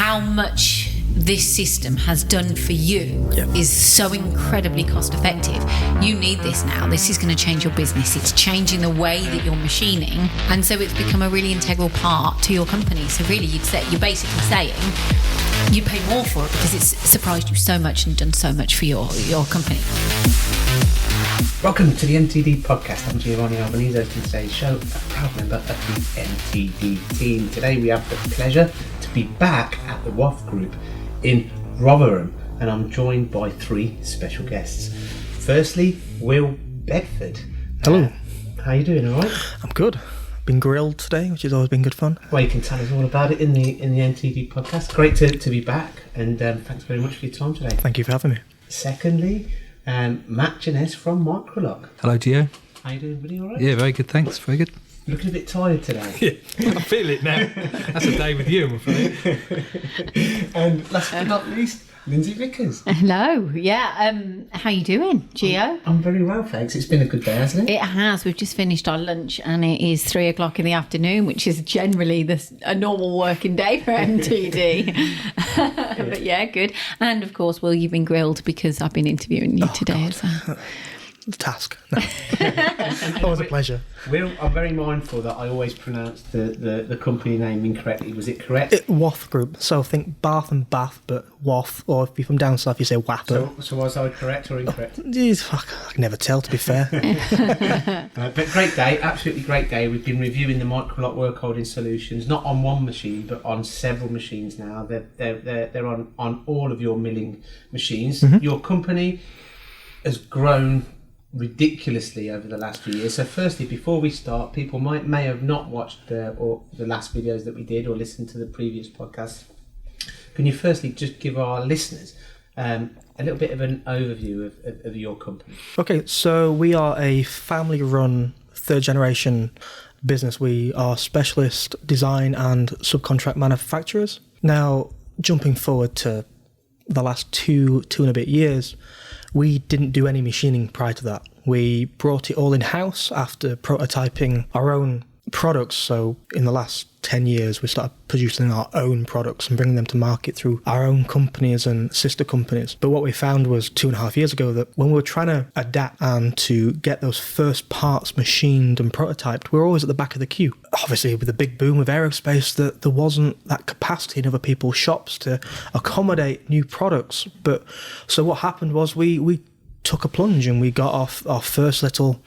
how much this system has done for you is so incredibly cost effective. You need this now. This is going to change your business. It's changing the way that you're machining, and so it's become a really integral part to your company. So really, you're basically saying you pay more for it because it's surprised you so much and done so much for your company. Welcome to the NTD podcast. I'm Gio and Lyndsey, hosting today's show, a proud member of the NTD team. Today we have the pleasure to be back at the Wath Group in Rotherham, and I'm joined by three special guests. Firstly, Will Bedford. Hello. How you doing? All right? I'm good. Been grilled today, which has always been good fun. Well, you can tell us all about it in the NTD podcast. Great to be back, and thanks very much for your time today. Thank you for having me. Secondly, Mathew Jenness from Microloc. Hello, Gio. How you doing? Really all right? Yeah, very good, thanks. Very good. Looking a bit tired today. Yeah, I feel it now. That's a day with you, I'm afraid. And last but not least, Lindsay Vickers. Hello. Yeah. How you doing, Gio? I'm very well, thanks. It's been a good day, hasn't it? It has. We've just finished our lunch and it is 3:00 in the afternoon, which is generally a normal working day for MTD. But yeah, good. And of course, Will, you've been grilled because I've been interviewing you today as well. The task. No. Always a pleasure. Will, I'm very mindful that I always pronounce the company name incorrectly. Was it correct? Wath Group. So think Bath and Bath, but Wath. Or if you're from down south, you say Wath. So was I correct or incorrect? I can never tell, to be fair. But great day, absolutely great day. We've been reviewing the Microloc work holding solutions, not on one machine, but on several machines now. They're on all of your milling machines. Mm-hmm. Your company has grown ridiculously over the last few years. So firstly, before we start, people may have not watched the last videos that we did or listened to the previous podcast. Can you firstly just give our listeners a little bit of an overview of your company? Okay, so we are a family-run third-generation business. We are specialist design and subcontract manufacturers. Now, jumping forward to the last two and a bit years, we didn't do any machining prior to that. We brought it all in-house after prototyping our own products. So in the last 10 years, we started producing our own products and bringing them to market through our own companies and sister companies. But what we found was 2.5 years ago that when we were trying to adapt and to get those first parts machined and prototyped, we were always at the back of the queue. Obviously, with the big boom of aerospace, that there wasn't that capacity in other people's shops to accommodate new products. But so what happened was we took a plunge and we got off our first little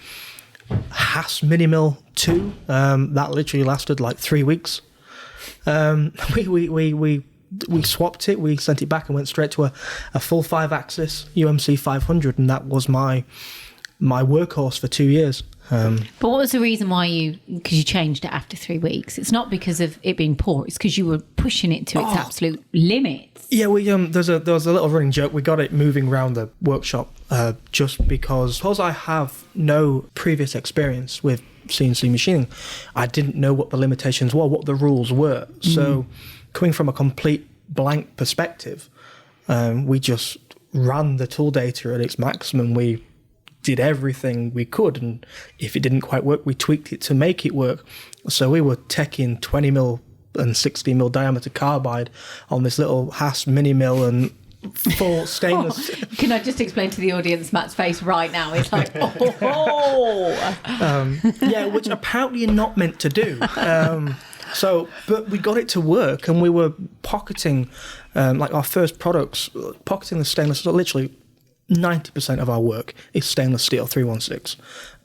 Haas mini mill 2 that literally lasted like 3 weeks. We swapped it, we sent it back and went straight to a full 5-axis UMC 500, and that was my workhorse for 2 years. But what was the reason why because you changed it after 3 weeks? It's not because of it being poor, it's because you were pushing it to its absolute limits. Yeah, there was a little running joke. We got it moving around the workshop just because I have no previous experience with CNC machining. I didn't know what the limitations were, what the rules were. So coming from a complete blank perspective, we just ran the tool data at its maximum. We did everything we could, and if it didn't quite work, we tweaked it to make it work. So we were teching 20 mil and 60 mil diameter carbide on this little Haas mini mill and full stainless. Can I just explain to the audience Matt's face right now? It's like, yeah, which apparently you're not meant to do. But we got it to work, and we were pocketing, like our first products, pocketing the stainless. So literally 90% of our work is stainless steel 316.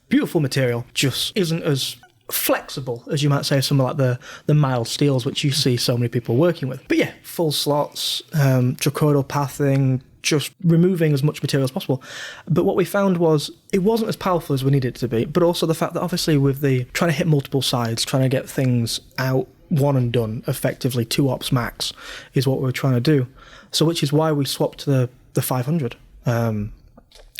Beautiful material, just isn't as flexible as you might say some like the mild steels which you see so many people working with. But yeah, full slots, trochoidal pathing, just removing as much material as possible. But what we found was it wasn't as powerful as we needed it to be, but also the fact that obviously with the trying to hit multiple sides, trying to get things out one and done effectively, 2 ops max is what we were trying to do. So which is why we swapped to the 500.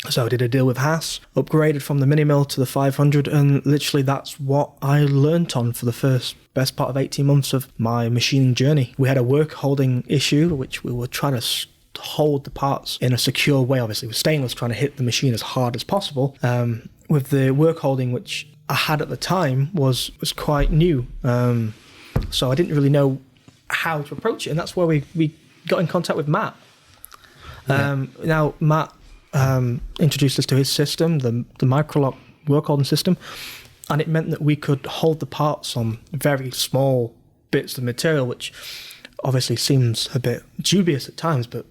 So I did a deal with Haas, upgraded from the mini mill to the 500, and literally that's what I learnt on for the best part of 18 months of my machining journey. We had a work holding issue, which we were trying to hold the parts in a secure way, obviously with stainless, trying to hit the machine as hard as possible. With the work holding, which I had at the time, was quite new. So I didn't really know how to approach it, and that's where we got in contact with Matt. Now Matt introduced us to his system, the Microloc work holding system, and it meant that we could hold the parts on very small bits of material, which obviously seems a bit dubious at times, but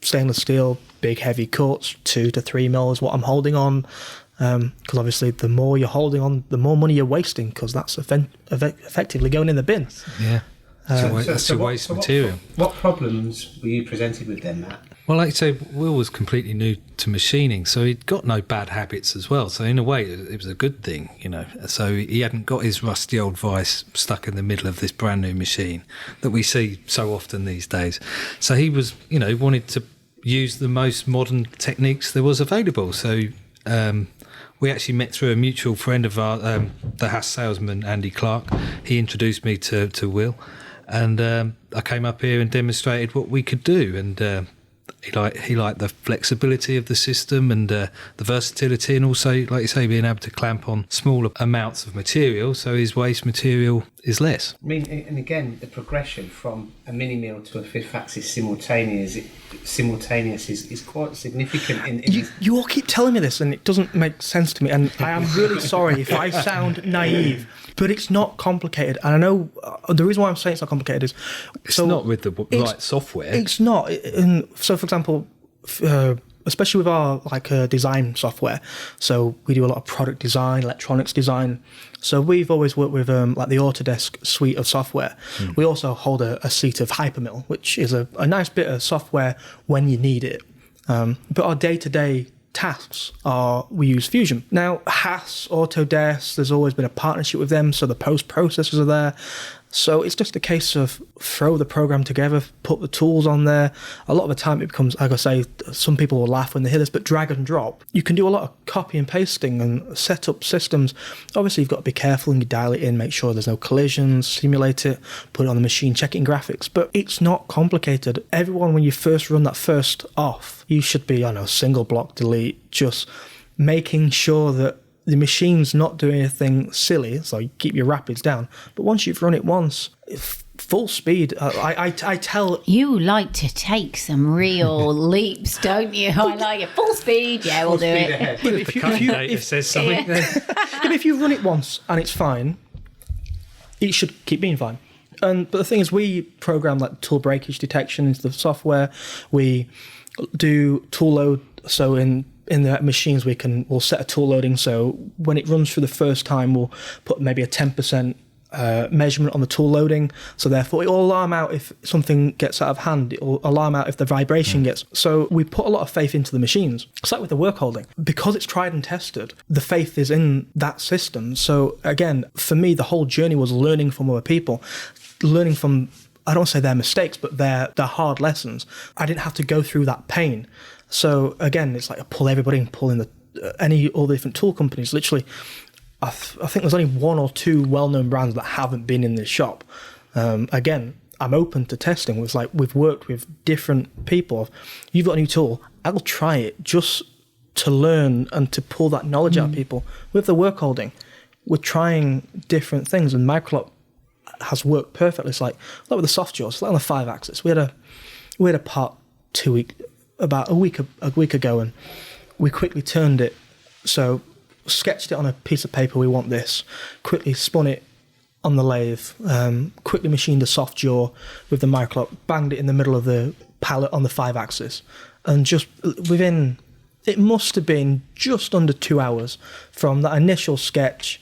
stainless steel, big heavy cuts, 2 to 3 mil is what I'm holding on, because obviously the more you're holding on, the more money you're wasting, because that's effectively going in the bin. Yeah. That's your waste material. What problems were you presented with then, Matt? Well, like you say, Will was completely new to machining, so he'd got no bad habits as well. So in a way, it was a good thing, you know. So he hadn't got his rusty old vice stuck in the middle of this brand new machine that we see so often these days. So he was, you know, wanted to use the most modern techniques there was available. So we actually met through a mutual friend of our, the Haas salesman, Andy Clark. He introduced me to Will, and I came up here and demonstrated what we could do, and he liked the flexibility of the system and the versatility, and also, like you say, being able to clamp on smaller amounts of material, so his waste material is less. I mean, and again, the progression from a mini mill to a fifth axis simultaneous is quite significant. You all keep telling me this, and it doesn't make sense to me, and I am really sorry if I sound naive, but it's not complicated. And I know the reason why I'm saying it's not complicated is... It's not with the right software. It's not. So, for example, especially with our design software, so we do a lot of product design, electronics design. So we've always worked with the Autodesk suite of software. We also hold a seat of Hypermill, which is a nice bit of software when you need it. But our day-to-day tasks we use Fusion. Now, Haas, Autodesk, there's always been a partnership with them, so the post-processors are there. So it's just a case of throw the program together, put the tools on there. A lot of the time it becomes, like I say, some people will laugh when they hear this, but drag and drop. You can do a lot of copy and pasting and set up systems. Obviously, you've got to be careful and you dial it in, make sure there's no collisions, simulate it, put it on the machine, check it in graphics. But it's not complicated. Everyone, when you first run that first off, you should be, single block delete, just making sure that the machine's not doing anything silly, so you keep your rapids down. But once you've run it once, full speed, I tell... You like to take some real leaps, don't you? I like it. Full speed, yeah, we'll do it. But if says something, but if you run it once and it's fine, it should keep being fine. But the thing is, we program tool breakage detection into the software. We do tool load, so in the machines we'll set a tool loading, so when it runs through the first time we'll put maybe a 10% measurement on the tool loading, so therefore it will alarm out if something gets out of hand, it will alarm out if the vibration gets. So we put a lot of faith into the machines. It's like with the work holding, because it's tried and tested, the faith is in that system. So again, for me, the whole journey was learning from other people, learning from, I don't say their mistakes, but their hard lessons. I didn't have to go through that pain. So again, it's like I pull everybody and pull in all the different tool companies. Literally, I think there's only 1 or 2 well-known brands that haven't been in this shop. Again, I'm open to testing. It's like we've worked with different people. You've got a new tool, I'll try it just to learn and to pull that knowledge out of people. With the work holding, we're trying different things, and Microloc has worked perfectly. It's like with the soft jaws, like on the 5-axis. We had a part about a week ago, and we quickly turned it. So sketched it on a piece of paper, we want this, quickly spun it on the lathe, quickly machined a soft jaw with the Microloc, banged it in the middle of the pallet on the 5-axis, and just within, it must have been just under 2 hours from that initial sketch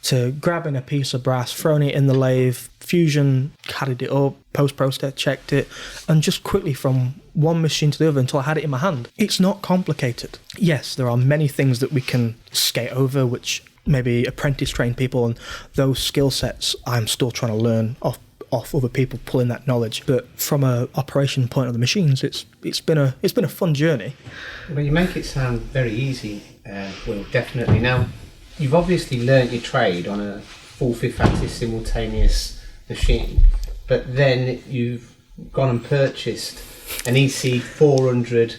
to grabbing a piece of brass, throwing it in the lathe, Fusion carried it up, post-process checked it, and just quickly from one machine to the other until I had it in my hand. It's not complicated. Yes, there are many things that we can skate over, which maybe apprentice-trained people, and those skill sets I'm still trying to learn off other people pulling that knowledge. But from a operation point of the machines, it's been a fun journey. Well, you make it sound very easy, Will, definitely. Now, you've obviously learnt your trade on a full 5th-axis simultaneous machine, but then you've gone and purchased an EC 400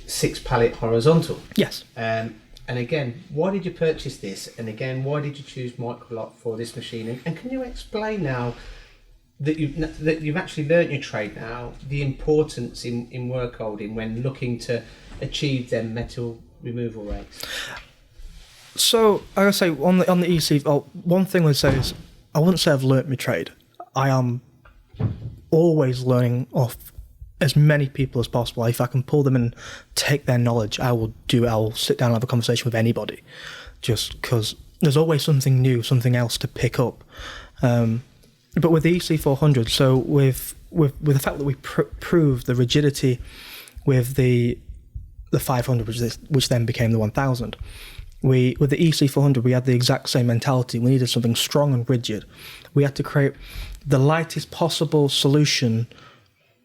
6-pallet horizontal. Yes. And again, why did you purchase this? And again, why did you choose Microloc for this machine? And can you explain now that you've actually learnt your trade now, the importance in work holding when looking to achieve them metal removal rates? So I gotta say on the EC, one thing I would say is I wouldn't say I've learnt my trade. I am always learning off as many people as possible. If I can pull them and take their knowledge, I will do it. I will sit down and have a conversation with anybody, just because there's always something new, something else to pick up. But with the EC400, so with the fact that we proved the rigidity with the 500, which then became the 1000, with the EC400 we had the exact same mentality. We needed something strong and rigid. We had to create the lightest possible solution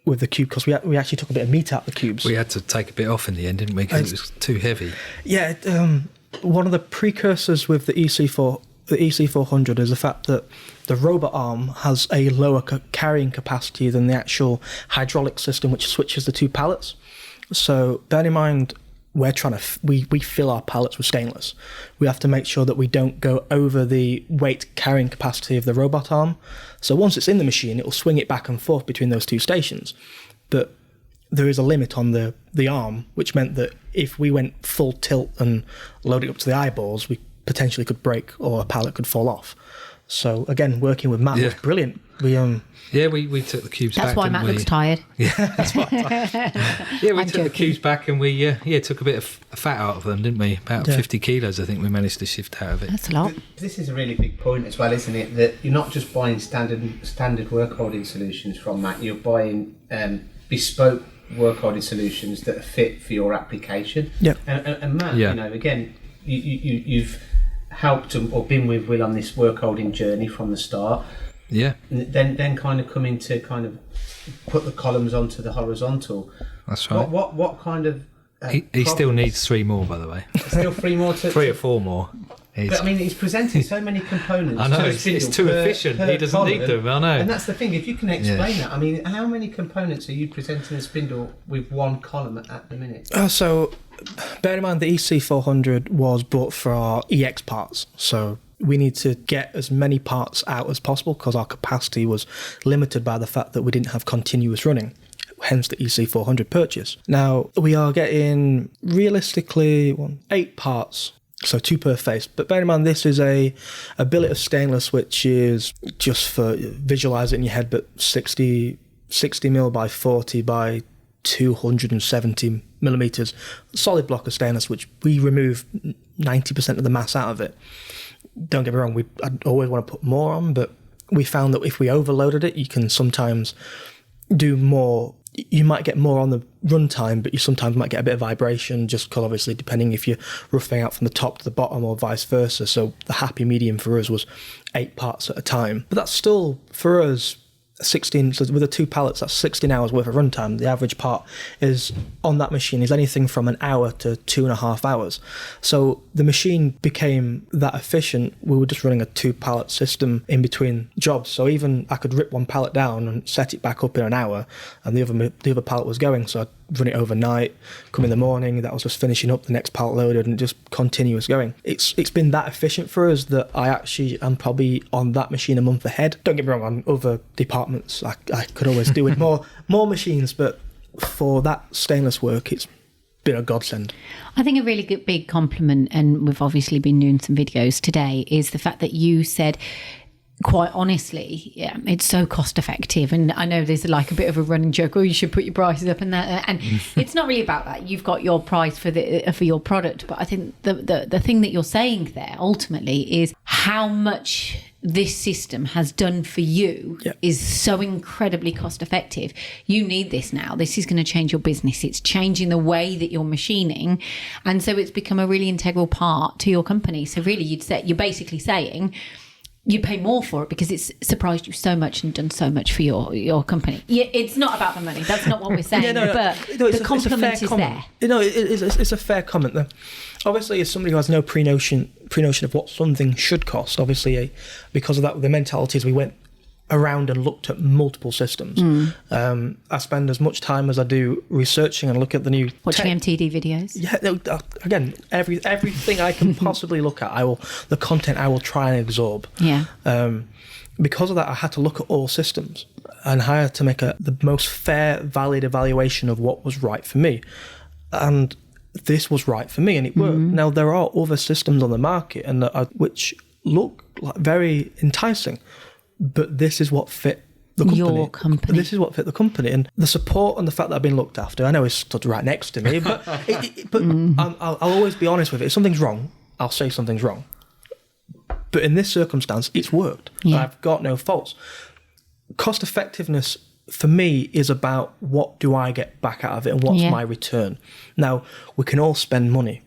with the cube, because we actually took a bit of meat out of the cubes. We had to take a bit off in the end, didn't we? Because it was too heavy. Yeah, one of the precursors with the EC400 is the fact that the robot arm has a lower carrying capacity than the actual hydraulic system, which switches the two pallets. So bear in mind, we're trying to we fill our pallets with stainless. We have to make sure that we don't go over the weight carrying capacity of the robot arm. So once it's in the machine, it will swing it back and forth between those two stations. But there is a limit on the arm, which meant that if we went full tilt and loaded it up to the eyeballs, we potentially could break or a pallet could fall off. So again, working with Matt was brilliant. We took the cubes back. That's why Matt looks tired. Yeah, that's why. We took the cubes back and we took a bit of fat out of them, didn't we? About 50 kilos, I think we managed to shift out of it. That's a lot. This is a really big point as well, isn't it? That you're not just buying standard work holding solutions from Matt. You're buying bespoke work holding solutions that are fit for your application. Yeah. And Matt, again, you've helped or been with Will on this work holding journey from the start. Yeah. And then kind of coming to kind of put the columns onto the horizontal. That's right. What kind of he still needs 3 more, by the way. Still 3 more to 3 or 4 more. But I mean, he's presenting so many components. I know, to a it's spindle too per efficient. He doesn't column. need them, I know. And that's the thing, if you can explain that. I mean, how many components are you presenting a spindle with one column at the minute? So bear in mind the EC400 was bought for our EX parts. So we need to get as many parts out as possible because our capacity was limited by the fact that we didn't have continuous running. Hence the EC400 purchase. Now, we are getting realistically 8 parts, so 2 per face. But bear in mind, this is a billet of stainless, which is just for visualize it in your head, but 60 mil by 40 by 270 millimeters. Solid block of stainless, which we remove 90% of the mass out of it. Don't get me wrong, I'd always want to put more on, but we found that if we overloaded it, you can sometimes do more. You might get more on the runtime, but you sometimes might get a bit of vibration, just because obviously depending if you're roughing out from the top to the bottom or vice versa. So the happy medium for us was 8 parts at a time. But that's still, for us, 16, so with the 2 pallets, that's 16 hours worth of runtime. The average part is on that machine is anything from an hour to 2.5 hours. So the machine became that efficient. We were just running a 2 pallet system in between jobs. So even I could rip one pallet down and set it back up in an hour, and the other pallet was going. So I'd run it overnight, come in the morning, that was just finishing up, the next pallet loaded, and just continuous going. It's been that efficient for us that I actually am probably on that machine a month ahead. Don't get me wrong, on other departments I could always do with more machines, but for that stainless work it's been a godsend. I think a really good big compliment, and we've obviously been doing some videos today, is the fact that you said, quite honestly, it's so cost effective. And I know there's like a bit of a running joke, you should put your prices up and that, and it's not really about that. You've got your price for your product, but I think the thing that you're saying there ultimately is how much this system has done for you is so incredibly cost effective. You need this now. This is going to change your business. It's changing the way that you're machining, and so it's become a really integral part to your company. So really, you're basically saying you pay more for it because it's surprised you so much and done so much for your company. Yeah, it's not about the money. That's not what we're saying. But the compliment is there. It's a fair comment, though. Obviously, as somebody who has no pre-notion of what something should cost, obviously, because of that, the mentality is we went around and looked at multiple systems. I spend as much time as I do researching and look at the new watching MTD videos. Yeah, again, everything I can possibly look at, the content I will try and absorb. Yeah. because of that, I had to look at all systems and I had to make the most fair, valid evaluation of what was right for me. And this was right for me, and it worked. Now, there are other systems on the market and which look like very enticing, but this is what fit the company. Your company. This is what fit the company, and the support and the fact that I've been looked after. I know he's stood right next to me, but I'll always be honest with it. If something's wrong, I'll say something's wrong. But in this circumstance, it's worked. Yeah. I've got no faults. Cost effectiveness for me is about what do I get back out of it and what's my return. Now, we can all spend money,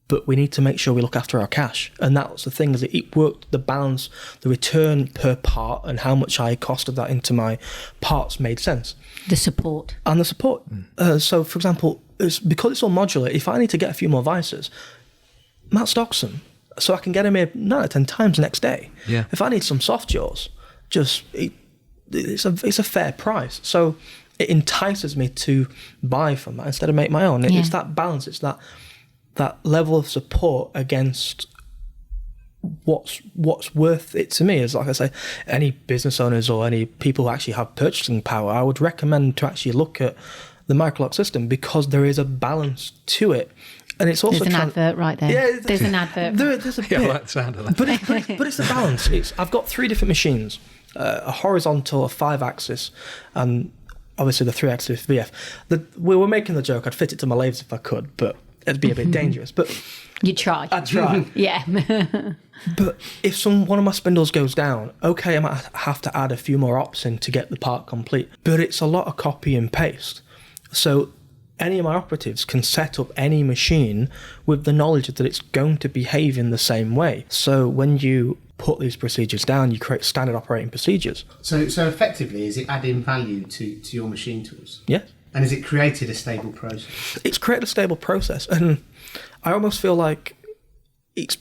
but we need to make sure we look after our cash. And that's the thing, is that it worked, the balance, the return per part and how much I costed that into my parts made sense. The support. And the support. So, for example, because it's all modular, if I need to get a few more vices, Matt stocks them. So I can get them here 9 or 10 times next day. Yeah. If I need some soft jaws, it's a fair price. So it entices me to buy from that instead of make my own. It's that balance. It's that level of support against what's worth it to me. Is, like I say, any business owners or any people who actually have purchasing power, I would recommend to actually look at the Microloc system, because there is a balance to it. And it's also there's an advert right there. Yeah, there's an advert. There's a bit. I like the sound of that. But it's the balance. I've got 3 different machines, a horizontal, a 5-axis, and obviously the 3-axis VF. We were making the joke, I'd fit it to my lathes if I could, but it'd be a bit dangerous. But You try. I try. Yeah. But if one of my spindles goes down, okay, I might have to add a few more ops in to get the part complete. But it's a lot of copy and paste. So any of my operatives can set up any machine with the knowledge that it's going to behave in the same way. So when you put these procedures down, you create standard operating procedures. So effectively, is it adding value to your machine tools? Yeah. And has it created a stable process? It's created a stable process, and I almost feel like it's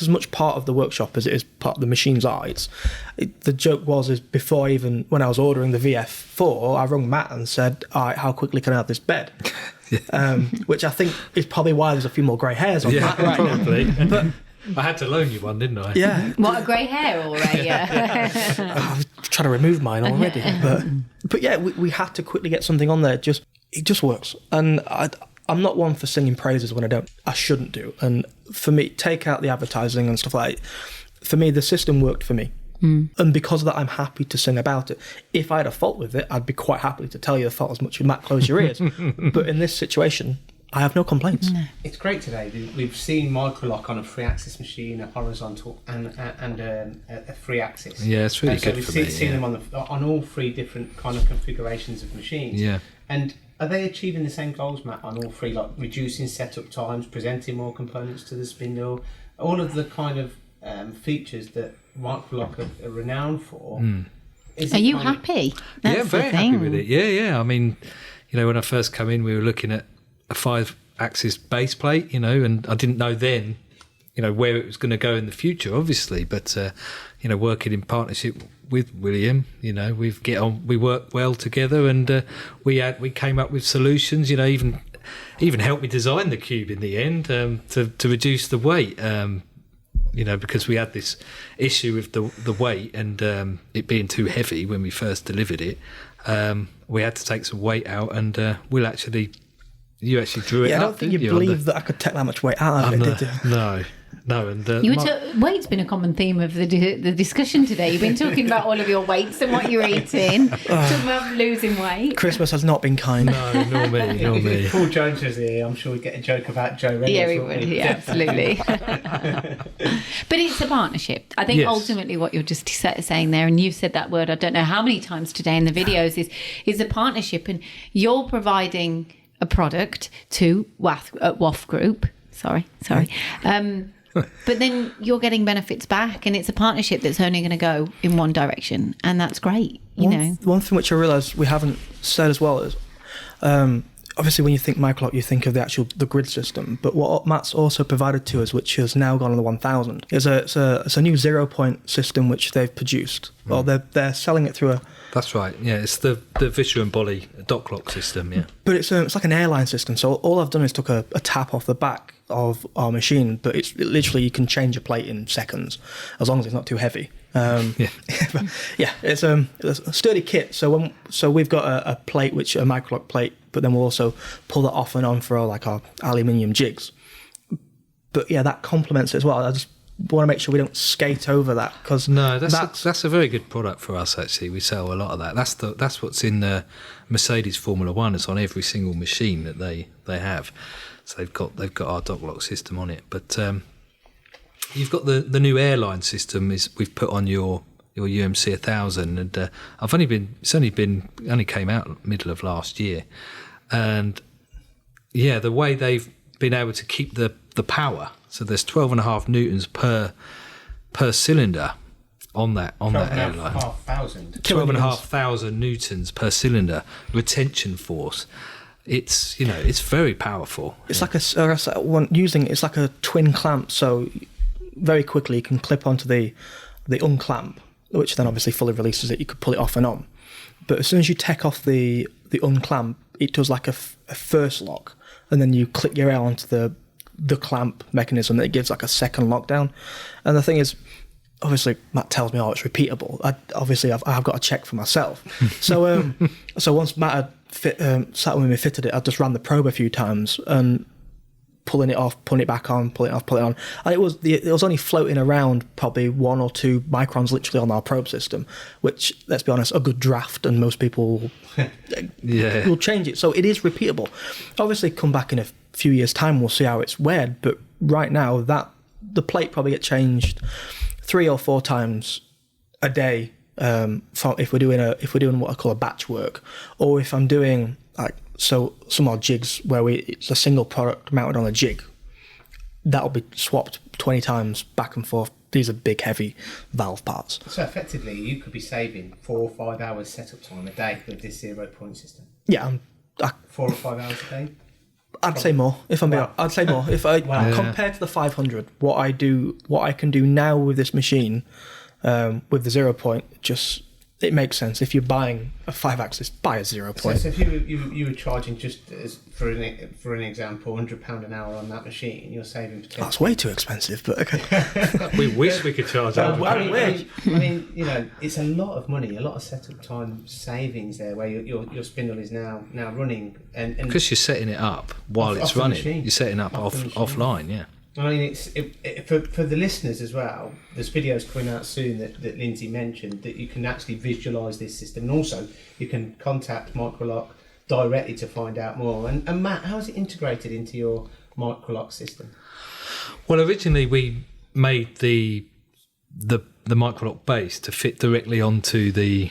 as much part of the workshop as it is part of the machines are. The joke is before even when I was ordering the VF4, I rung Matt and said, all right, how quickly can I have this bed? Which I think is probably why there's a few more grey hairs on Matt right probably. now. But I had to loan you one, didn't I? yeah. What, a grey hair already? I'm trying to remove mine already. But yeah, we had to quickly get something on there. It just works. And I'm not one for singing praises when I shouldn't do. And for me, take out the advertising and stuff like that. For me, the system worked for me. And because of that, I'm happy to sing about it. If I had a fault with it, I'd be quite happy to tell you the fault as much as Matt, close your ears. But in this situation, I have no complaints. No. It's great today. We've seen Microloc on a 3-axis machine, a horizontal, and a 3-axis. Yeah, it's really good we've for seen them on all 3 different kind of configurations of machines. Yeah. And are they achieving the same goals, Matt, on all 3, like reducing setup times, presenting more components to the spindle, all of the kind of features that Microloc are renowned for? Are you happy? That's yeah, very happy with it. Yeah. I mean, when I first came in, we were looking at a 5-axis base plate, and I didn't know then, where it was going to go in the future, obviously. But working in partnership with William, we work well together, and we came up with solutions. Even helped me design the cube in the end to reduce the weight. Because we had this issue with the weight and it being too heavy when we first delivered it. We had to take some weight out, and you actually drew it up. Yeah, I don't think you believe that I could take that much weight out of it, did you? No. And weight's been a common theme of the discussion today. You've been talking about all of your weights and what you're eating, talking about losing weight. Christmas has not been kind. No, nor me. If Paul Jones was here, I'm sure we'd get a joke about Joe Reynolds. Yeah, we would. Yeah, absolutely. But it's a partnership. I think ultimately what you're just saying there, and you've said that word I don't know how many times today in the videos, is a partnership, and you're providing a product to Wath Group. Sorry. But then you're getting benefits back, and it's a partnership that's only going to go in one direction, and that's great. One thing which I realised we haven't said as well is, obviously when you think Microloc, you think of the grid system, but what Matt's also provided to us, which has now gone on the 1000, is it's a new 0-point system which they've produced. Well, they're selling it through That's right. Yeah, it's the Vischer and Bolly dock lock system. Yeah, but it's like an airline system. So all I've done is took a tap off the back of our machine, but it's literally you can change a plate in seconds as long as it's not too heavy. It's a sturdy kit. So we've got a plate, which a Microloc plate, but then we'll also pull that off and on for our aluminium jigs. But yeah, that complements it as well. I just want to make sure we don't skate over that, because that's a very good product for us. Actually, we sell a lot of that. That's what's in the Mercedes Formula One. It's on every single machine that they have. So they've got our dock lock system on it. But you've got the new airline system we've put on your UMC 1000, and it's only came out middle of last year, and yeah, the way they've been able to keep the power. So there's 12.5 newtons per cylinder on that airline. 12,500 newtons per cylinder retention force. It's very powerful. It's like it's like a twin clamp. So very quickly you can clip onto the unclamp, which then obviously fully releases it. You could pull it off and on. But as soon as you take off the unclamp, it does like a first lock, and then you clip your air onto the clamp mechanism that gives like a second lockdown. And the thing is, obviously Matt tells me, it's repeatable. I've got to check for myself. So once Matt had sat with me, fitted it, I just ran the probe a few times and pulling it off, putting it back on, pulling it off, pulling it on. And it was only floating around probably 1 or 2 microns literally on our probe system, which, let's be honest, a good draft, and most people will change it. So it is repeatable. Obviously, come back in a few years' time, we'll see how it's weared. But right now, the plate probably get changed 3 or 4 times a day. If we're doing what I call a batch work, or if I'm doing some odd jigs where it's a single product mounted on a jig, that'll be swapped 20 times back and forth. These are big, heavy valve parts. So effectively, you could be saving 4 or 5 hours setup time a day with this 0-point system. Yeah, 4 or 5 hours a day. I'd say more. If I'm being, I'd say more. If I compared to the 500, what I can do now with this machine, with the 0-point, it makes sense. If you're buying a 5-axis, buy a 0-point. So if you were charging, just as for an example, £100 an hour on that machine, you're saving potentially. That's way too expensive, but okay. We wish we could charge that. I mean, it's a lot of money, a lot of setup time savings there, where your spindle is now running, and because you're setting it up while it's running, you're setting up offline, yeah. I mean, for the listeners as well, there's videos coming out soon that Lindsay mentioned, that you can actually visualise this system, and also you can contact Microloc directly to find out more. And Matt, how is it integrated into your Microloc system? Well, originally we made the Microloc base to fit directly onto the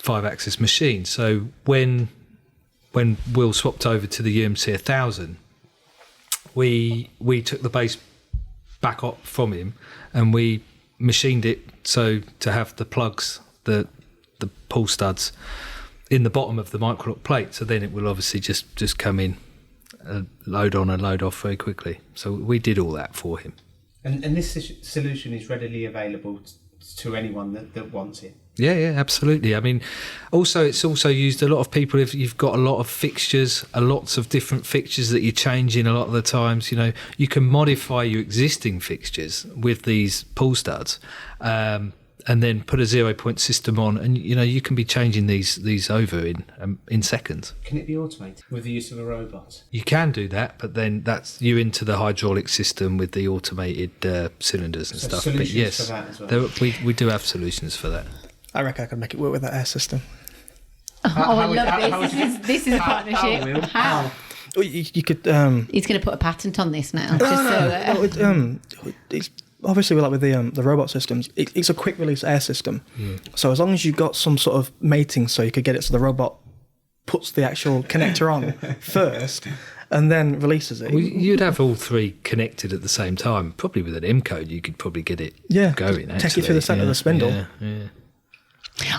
5-axis machine. So when Will swapped over to the UMC 1000, we took the base back up from him and we machined it so to have the plugs, the pull studs in the bottom of the Microloc plate, so then it will obviously just come in, load on and load off very quickly. So we did all that for him. And this solution is readily available to anyone that wants it? Yeah, absolutely. I mean, it's also used a lot of people if you've got a lot of fixtures, lots of different fixtures that you're changing a lot of the times. You can modify your existing fixtures with these pull studs, and then put a 0-point system on, and you can be changing these over in seconds. Can it be automated with the use of a robot? You can do that, but then that's you into the hydraulic system with the automated cylinders and stuff. Solutions but yes, for that as well. we do have solutions for that. I reckon I could make it work with that air system. I love this. This is a partnership. How? Well, you could. He's going to put a patent on this now. It's obviously with the robot systems. It's a quick release air system. So as long as you've got some sort of mating, so you could get it so the robot puts the actual connector on first and then releases it. Well, you'd have all 3 connected at the same time. Probably with an M code, you could probably get it going. Take it through the centre of the spindle. Yeah.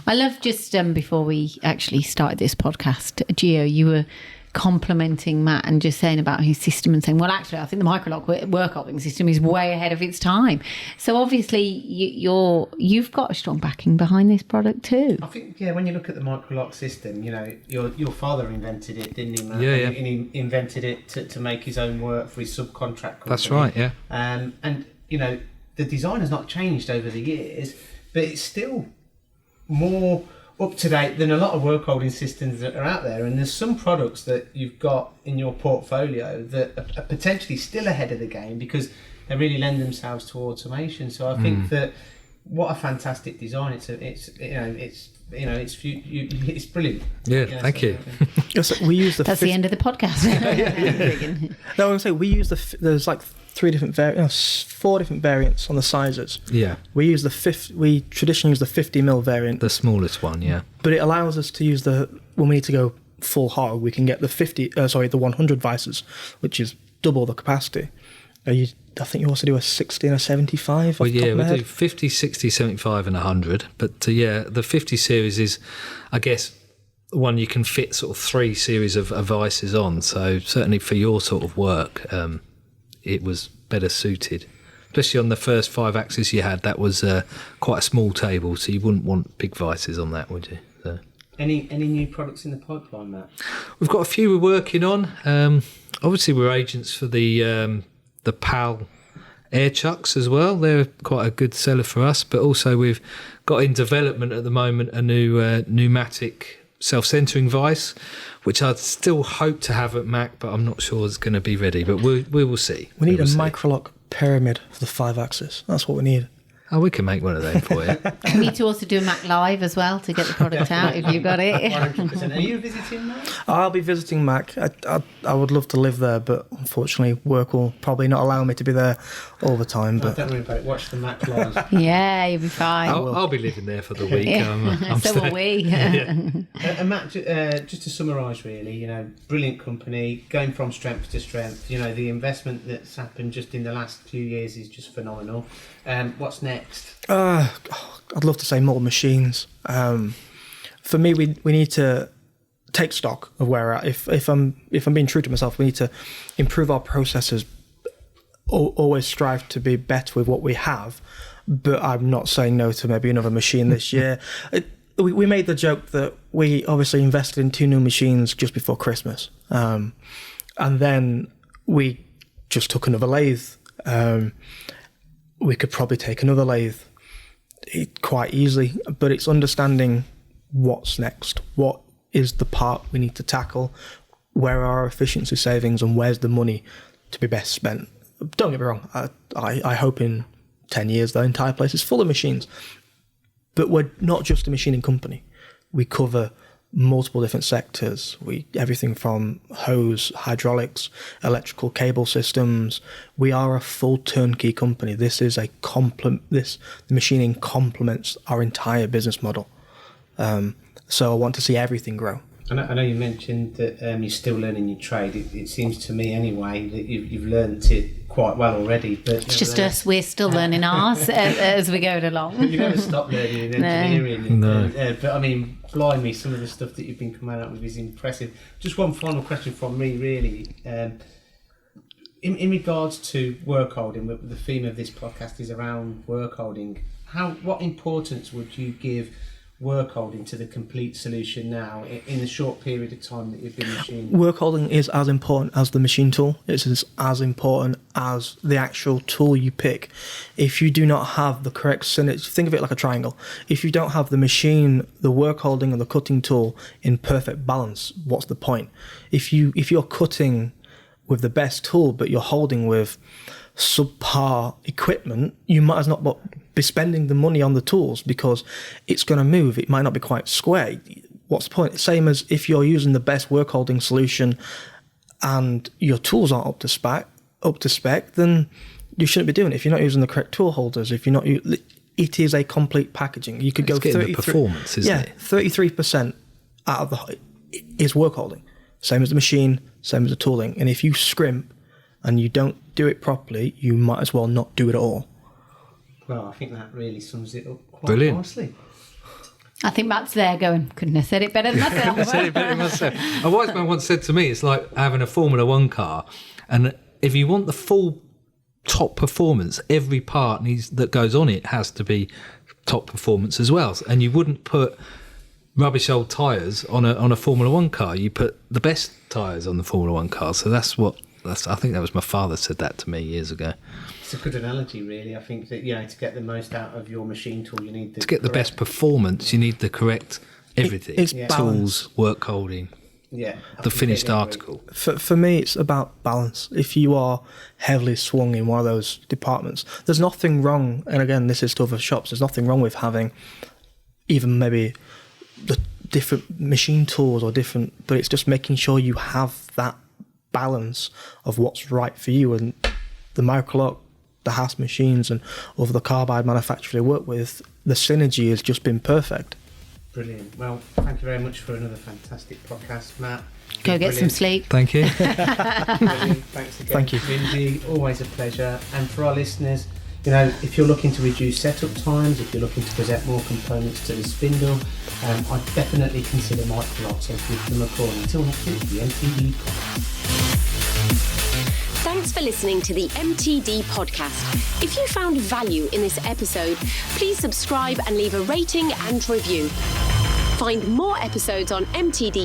I love just before we actually started this podcast, Gio, you were complimenting Matt and just saying about his system and saying, well, actually, I think the Microloc work operating system is way ahead of its time. So obviously, you've got a strong backing behind this product too. I think, when you look at the Microloc system, your father invented it, didn't he, Matt? Yeah. And he invented it to make his own work for his subcontract company. That's right, yeah. And the design has not changed over the years. but it's still more up to date than a lot of work holding systems that are out there. And there's some products that you've got in your portfolio that are potentially still ahead of the game because they really lend themselves to automation. So I think that what a fantastic design! It's brilliant. Yeah, thank you. We use the. That's the end of the podcast. No, I was going to say we use there's like 4 different variants on the sizes. Yeah. We traditionally use the 50mm variant, The smallest one, yeah. but it allows us to use when we need to go full hog, we can get the 100 vices, which is double the capacity. I think you also do a 60 and a 75. Well, yeah, we do 50, 60, 75 and 100. But the 50 series is, I guess, one you can fit sort of 3 series of vices on. So certainly for your sort of work, it was better suited. Especially on the first 5 axis you had, that was quite a small table, so you wouldn't want big vices on that, would you? So. Any new products in the pipeline, Matt? We've got a few we're working on. Obviously, we're agents for the PAL air chucks as well. They're quite a good seller for us, but also we've got in development at the moment a new pneumatic self-centering vice, which I'd still hope to have at Mac, but I'm not sure it's going to be ready, but we will see. We need a Microloc pyramid for the 5 axis. That's what we need. Oh, we can make one of them for you. We need to also do a Mac Live as well to get the product out if you've got it. 100%. Are you visiting Mac? I'll be visiting Mac. I would love to live there, but unfortunately work will probably not allow me to be there all the time. But don't worry about it. Watch the Mac Live. Yeah, you'll be fine. I'll be living there for the week. Yeah. So will we. And Matt, just to summarise really, brilliant company, going from strength to strength. The investment that's happened just in the last few years is just phenomenal. What's next? I'd love to say more machines. For me, we need to take stock of where we're at. If I'm being true to myself, we need to improve our processes. Always strive to be better with what we have, but I'm not saying no to maybe another machine this year. We made the joke that we obviously invested in 2 new machines just before Christmas, and then we just took another lathe. We could probably take another lathe quite easily, but it's understanding what's next. What is the part we need to tackle? Where are our efficiency savings and where's the money to be best spent? Don't get me wrong, I hope in 10 years the entire place is full of machines. But we're not just a machining company. We cover multiple different sectors. Everything from hose, hydraulics, electrical cable systems. We are a full turnkey company. The machining complements our entire business model. So I want to see everything grow. I know you mentioned that you're still learning your trade. It seems to me anyway that you've learned it quite well already. But it's just us. We're still learning ours as we go along. You never stop learning in engineering. No. But I mean, blimey, some of the stuff that you've been coming out with is impressive. Just one final question from me, really. In regards to work holding, the theme of this podcast is around work holding. What importance would you give work holding to the complete solution now in the short period of time that you've been machining? Work holding is as important as the machine tool. It's as important as the actual tool you pick. If you do not have the correct synergy, think of it like a triangle. If you don't have the machine, the work holding and the cutting tool in perfect balance, what's the point? If you're cutting with the best tool but you're holding with subpar equipment, you might as not be spending the money on the tools because it's going to move. It might not be quite square. What's the point? Same as if you're using the best work holding solution and your tools aren't up to spec, then you shouldn't be doing it. If you're not using the correct tool holders, it is a complete packaging. You could go 33 performance, isn't it? 33% out of the is work holding. Same as the machine, same as the tooling. And if you scrimp and you don't do it properly, you might as well not do it at all. Well, I think that really sums it up quite Brilliant. nicely. I think Matt's there going, couldn't have said it better than myself. A wise man once said to me, it's like having a Formula 1 car, and if you want the full top performance, every part that goes on it has to be top performance as well. And you wouldn't put rubbish old tyres on a Formula 1 car. You put the best tyres on the Formula 1 car. So that's what I think that was my father said that to me years ago. It's a good analogy, really. I think that, to get the most out of your machine tool, you need to get the best performance, you need the correct everything. It's tools, work holding. Yeah, the finished article. For me, it's about balance. If you are heavily swung in one of those departments, there's nothing wrong, and again, this is to other shops, there's nothing wrong with having even maybe the different machine tools or different, but it's just making sure you have that balance of what's right for you. And the Microloc, the Haas machines, and over the carbide manufacturer they work with, the synergy has just been perfect. Brilliant. Well, thank you very much for another fantastic podcast, Matt. Go get some sleep. Thank you. Brilliant. Thanks again. Thank you. Lindsay, always a pleasure. And for our listeners, if you're looking to reduce setup times, if you're looking to present more components to the spindle, I'd definitely consider Microloc, so give them a call. Until next week, the MTD podcast. Thanks for listening to the MTD podcast. If you found value in this episode, please subscribe and leave a rating and review. Find more episodes on mtdcnc.com.